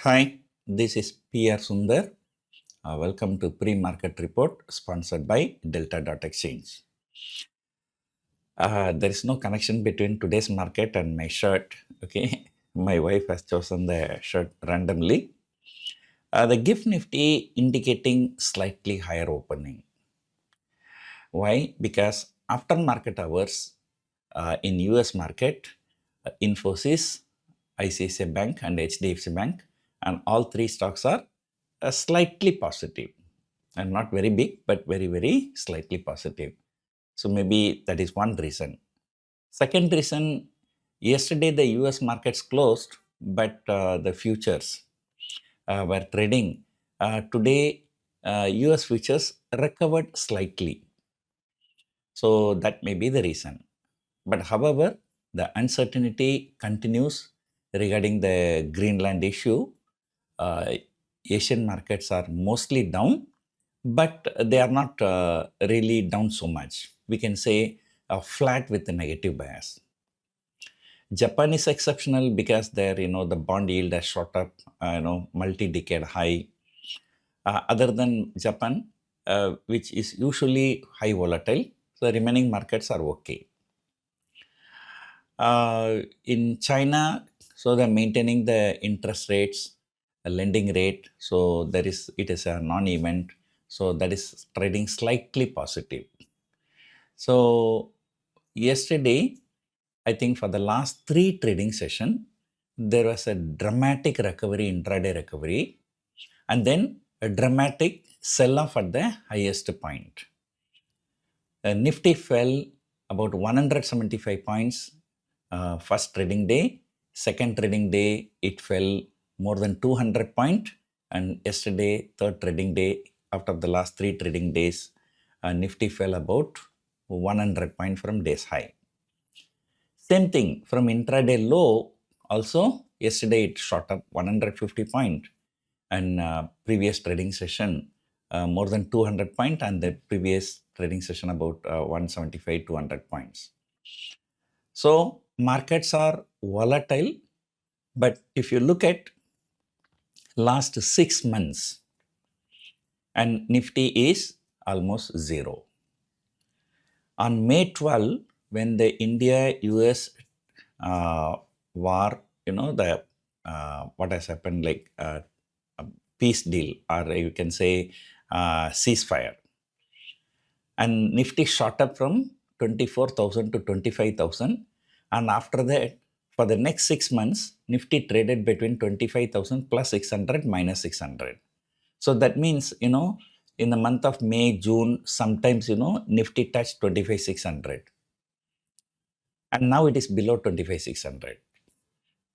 Hi, this is PR Sundar. Welcome to Pre-Market Report sponsored by Delta.Exchange. There is no connection between today's market and my shirt. Okay, my wife has chosen the shirt randomly. The GIFT Nifty indicating slightly higher opening. Why? Because after market hours in US market, Infosys, ICICI Bank and HDFC Bank and all three stocks are slightly positive and not very big, but very, very slightly positive. So maybe that is one reason. Second reason, yesterday the US markets closed, but the futures were trading. Today, US futures recovered slightly. So that may be the reason. But however, the uncertainty continues regarding the Greenland issue. Asian markets are mostly down, but they are not really down so much. We can say flat with a negative bias. Japan is exceptional because there, the bond yield has shot up, multi-decade high. Other than Japan, which is usually high volatile, the remaining markets are okay. In China, so they're maintaining the interest rates, a lending rate. So it is a non-event. So that is trading slightly positive. So yesterday, I think for the last 3 trading session, there was a dramatic recovery, intraday recovery, and then a dramatic sell-off at the highest point. Nifty fell about 175 points first trading day. Second trading day, it fell more than 200 points. And yesterday, third trading day, after the last 3 trading days, Nifty fell about 100 points from day's high. Same thing from intraday low. Also, yesterday it shot up 150 points, and previous trading session more than 200 points, and the previous trading session about 175, 200 points. So markets are volatile, but if you look at last 6 months, and Nifty is almost zero. On May 12, when the India-US war, what has happened, like a peace deal, or you can say ceasefire. And Nifty shot up from 24,000 to 25,000. And after that, for the next 6 months, Nifty traded between 25,000 plus 600 minus 600. So that means, in the month of May, June, sometimes, Nifty touched 25,600. And now it is below 25,600.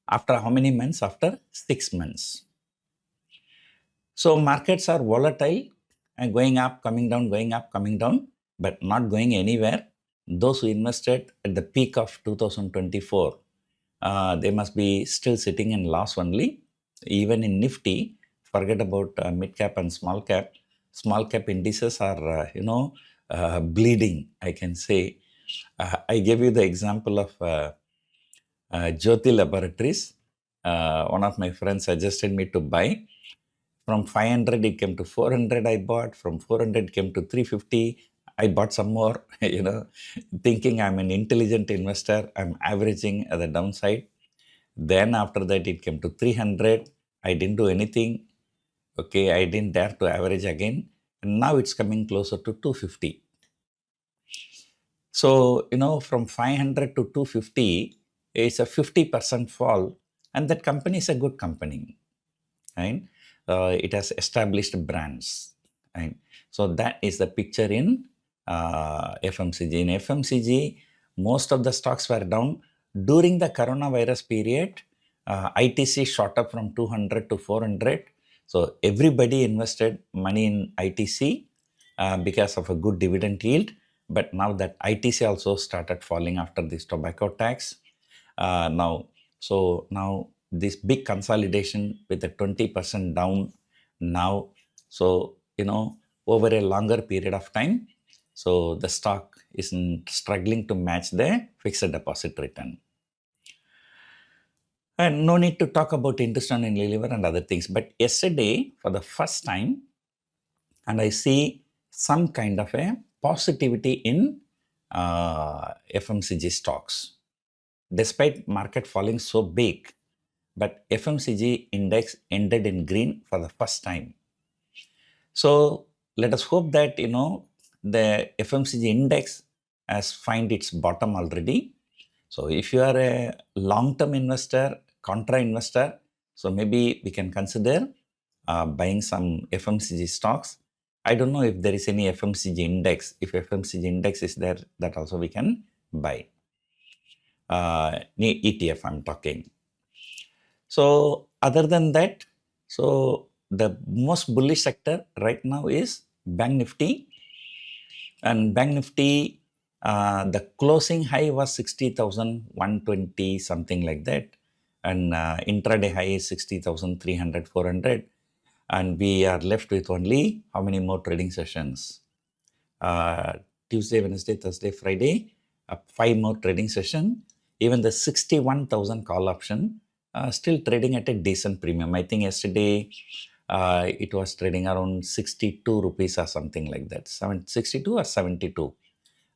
After how many months? After 6 months. So markets are volatile and going up, coming down, going up, coming down, but not going anywhere. Those who invested at the peak of 2024, they must be still sitting in loss only. Even in Nifty, forget about mid cap and small cap. Small cap indices are, bleeding, I can say. I gave you the example of Jyoti Laboratories. One of my friends suggested me to buy. From 500, it came to 400, I bought. From 400, it came to 350. I bought some more, thinking I'm an intelligent investor. I'm averaging at the downside. Then after that, it came to 300. I didn't do anything. Okay, I didn't dare to average again. And now it's coming closer to 250. So, from 500 to 250, it's a 50% fall. And that company is a good company, right? It has established brands, right? So that is the picture in FMCG. In FMCG, most of the stocks were down. During the coronavirus period, ITC shot up from 200 to 400. So everybody invested money in ITC because of a good dividend yield. But now that ITC also started falling after this tobacco tax. Now this big consolidation with a 20% down now. So, over a longer period of time, so the stock is struggling to match the fixed deposit return. And no need to talk about intestine and liver and other things. But yesterday, for the first time, and I see some kind of a positivity in FMCG stocks. Despite market falling so big, but FMCG index ended in green for the first time. So let us hope that the FMCG index has find its bottom already. So if you are a long-term investor, contra investor, so maybe we can consider buying some FMCG stocks. I don't know if there is any FMCG index. If FMCG index is there, that also we can buy. ETF I'm talking. So other than that, so the most bullish sector right now is Bank Nifty. And Bank Nifty, the closing high was 60,120, something like that. And intraday high is 60,300, 400. And we are left with only how many more trading sessions? Tuesday, Wednesday, Thursday, Friday, 5 more trading session. Even the 61,000 call option still trading at a decent premium. I think yesterday it was trading around 62 rupees or something like that. 62 or 72.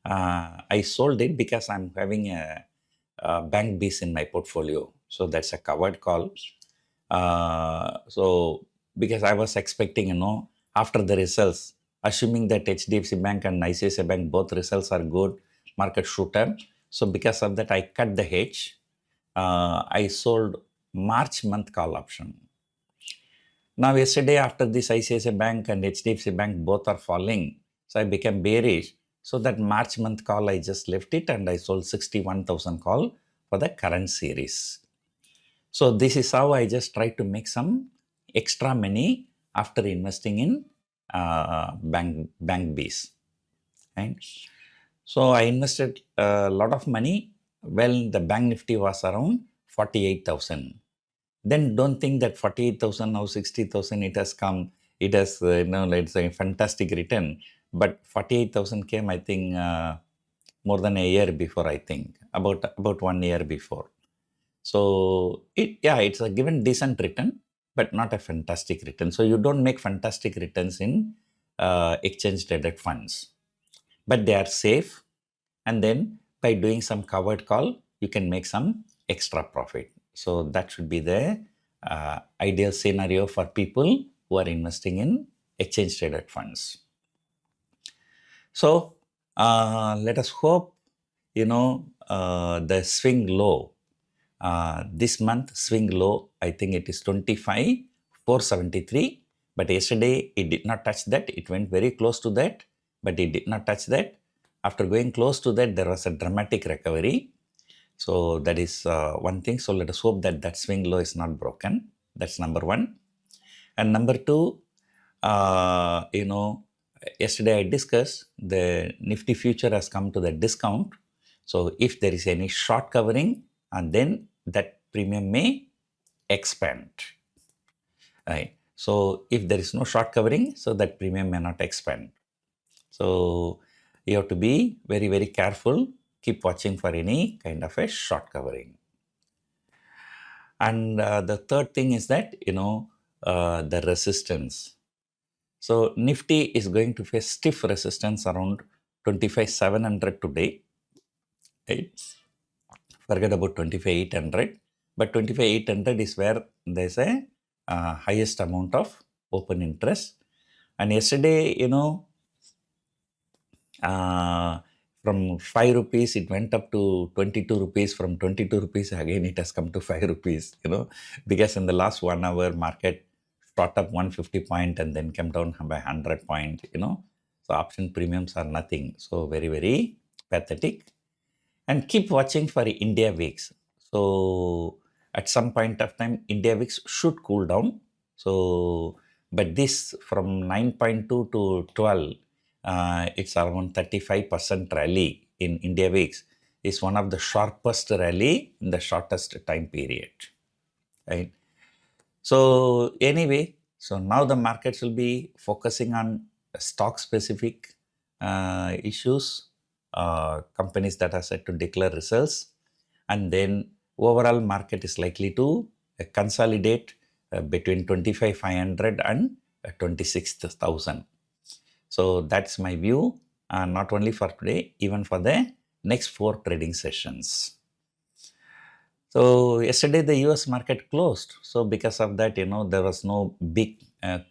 I sold it because I'm having a bank Bs in my portfolio. So that's a covered call. So because I was expecting, after the results, assuming that HDFC Bank and ICICI Bank, both results are good, market shoot up. So because of that, I cut the hedge. I sold March month call option. Now yesterday, after this ICICI Bank and HDFC Bank both are falling, so I became bearish. So that March month call, I just left it and I sold 61,000 call for the current series. So this is how I just try to make some extra money after investing in bank Bs. Right? So I invested a lot of money. Well, the Bank Nifty was around 48,000. Then don't think that 48,000 now 60,000 it has come. It has it's a fantastic return. But 48,000 came, I think, more than a year before. I think about 1 year before. So it's a given decent return, but not a fantastic return. So you don't make fantastic returns in exchange traded funds, but they are safe. And then by doing some covered call, you can make some extra profit. So that should be the ideal scenario for people who are investing in exchange traded funds. So let us hope, the swing low. This month swing low, I think it is 25,473. But yesterday it did not touch that. It went very close to that, but it did not touch that. After going close to that, there was a dramatic recovery. So that is one thing. So let us hope that that swing low is not broken. That's number one. And number two, yesterday I discussed the Nifty future has come to the discount. So if there is any short covering, and then that premium may expand. Right. So if there is no short covering, so that premium may not expand. So you have to be very, very careful. Keep watching for any kind of a short covering. And the third thing is that, the resistance. So Nifty is going to face stiff resistance around 25,700 today. Right? Forget about 25,800. But 25,800 is where there's a highest amount of open interest. And yesterday, from 5 rupees, it went up to 22 rupees. From 22 rupees, again, it has come to 5 rupees, because in the last 1 hour, market shot up 150 point and then came down by 100 point, So option premiums are nothing. So very, very pathetic. And keep watching for India weeks. So at some point of time, India weeks should cool down. So, but this from 9.2 to 12, it's around 35% rally in India weeks. Is one of the sharpest rally in the shortest time period. Right. So anyway, so now the markets will be focusing on stock specific issues, companies that are set to declare results, and then overall market is likely to consolidate between 25,500 and 26,000. So that's my view, not only for today, even for the next 4 trading sessions. So yesterday the US market closed. So because of that, there was no big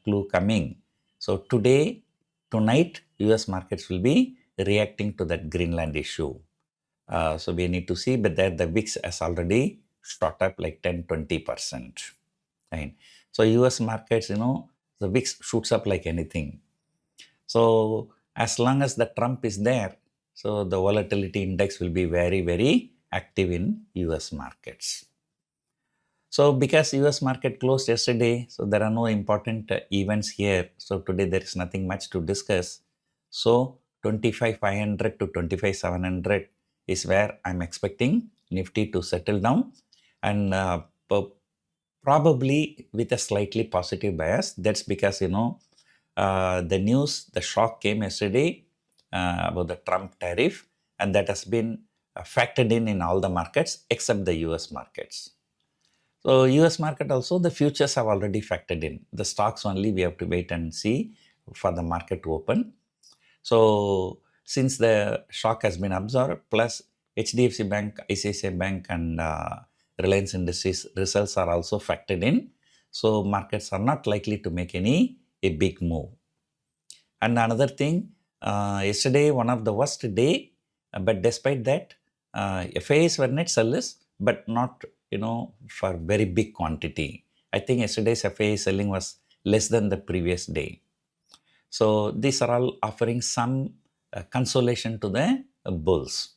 clue coming. So today, tonight, US markets will be reacting to that Greenland issue. So we need to see, but there the VIX has already shot up like 10-20%. Right? So US markets, the VIX shoots up like anything. So as long as the Trump is there, so the volatility index will be very, very active in US markets. So because US market closed yesterday, so there are no important events here. So today there is nothing much to discuss. So 25,500 to 25,700 is where I'm expecting Nifty to settle down, and probably with a slightly positive bias. That's because, the news, the shock came yesterday about the Trump tariff, and that has been factored in all the markets except the US markets. So US market also, the futures have already factored in. The stocks only we have to wait and see for the market to open. So since the shock has been absorbed, plus HDFC Bank, ICICI Bank and Reliance Industries results are also factored in. So markets are not likely to make a big move. And another thing, yesterday one of the worst day, but despite that, FIIs were net sellers, but not for very big quantity. I think yesterday's FII selling was less than the previous day. So these are all offering some consolation to the bulls.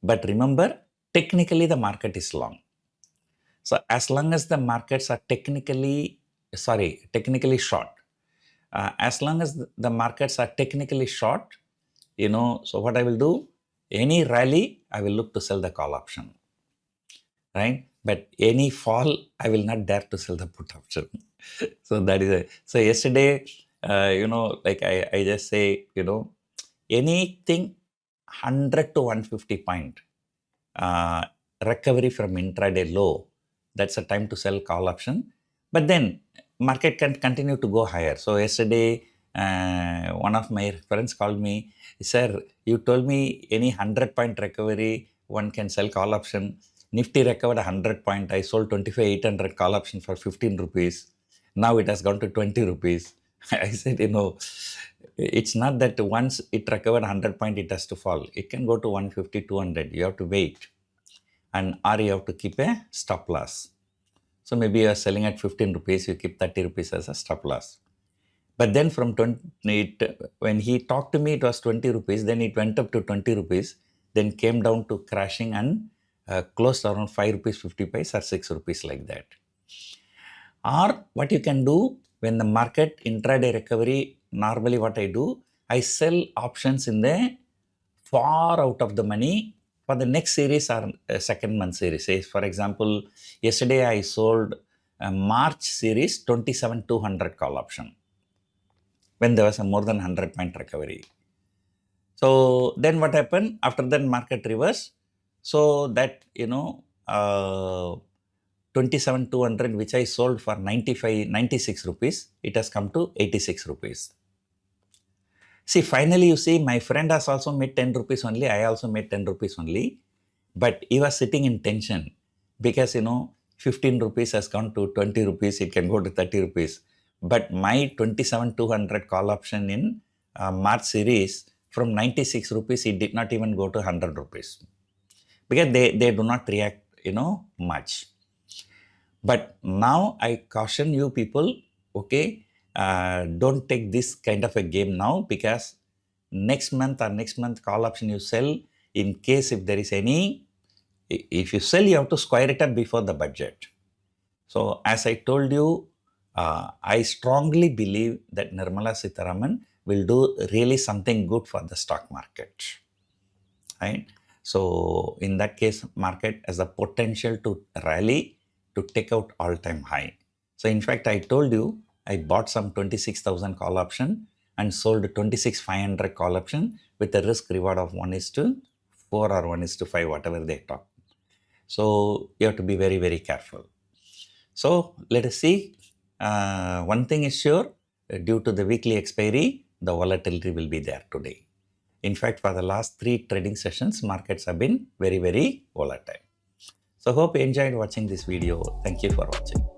But remember, technically the market is long. So as long as the markets are technically short, as long as the markets are technically short, so what I will do, any rally, I will look to sell the call option, right? But any fall, I will not dare to sell the put option. So that is it. So yesterday, like I just say, anything 100 to 150 point recovery from intraday low, that's a time to sell call option. But then market can continue to go higher. So yesterday, one of my friends called me, sir, you told me any 100-point recovery, one can sell call option. Nifty recovered 100 point. I sold 25,800 call option for 15 rupees. Now it has gone to 20 rupees. I said, it's not that once it recovered 100 point, it has to fall. It can go to 150, 200. You have to wait. And or you have to keep a stop loss. So maybe you are selling at 15 rupees, you keep 30 rupees as a stop loss. But then from when he talked to me, it was 20 rupees. Then it went up to 20 rupees. Then came down to crashing and closed around 5 rupees 50 paise or 6 rupees like that. Or what you can do when the market intraday recovery, normally what I do, I sell options in the far out of the money for the next series or second month series. Say, for example, yesterday I sold a March series 27,200 call option when there was a more than 100-point recovery. So then what happened? After that market reverse. So that, 27,200 which I sold for 96 rupees, it has come to 86 rupees. See, finally you see my friend has also made 10 rupees only. I also made 10 rupees only. But he was sitting in tension because, 15 rupees has gone to 20 rupees. It can go to 30 rupees. But my 27,200 call option in March series from 96 rupees, it did not even go to 100 rupees. Because they do not react, much. But now I caution you people, okay, don't take this kind of a game now, because next month call option you sell, in case if there is any, if you sell, you have to square it up before the budget. So as I told you, I strongly believe that Nirmala Sitharaman will do really something good for the stock market, right? So in that case, market has a potential to rally, to take out all-time high. So in fact, I told you, I bought some 26,000 call option and sold 26,500 call option with a risk reward of 1:4 or 1:5, whatever they talk. So you have to be very, very careful. So let us see. One thing is sure, due to the weekly expiry, the volatility will be there today. In fact, for the last 3 trading sessions, markets have been very, very volatile. So hope you enjoyed watching this video. Thank you for watching.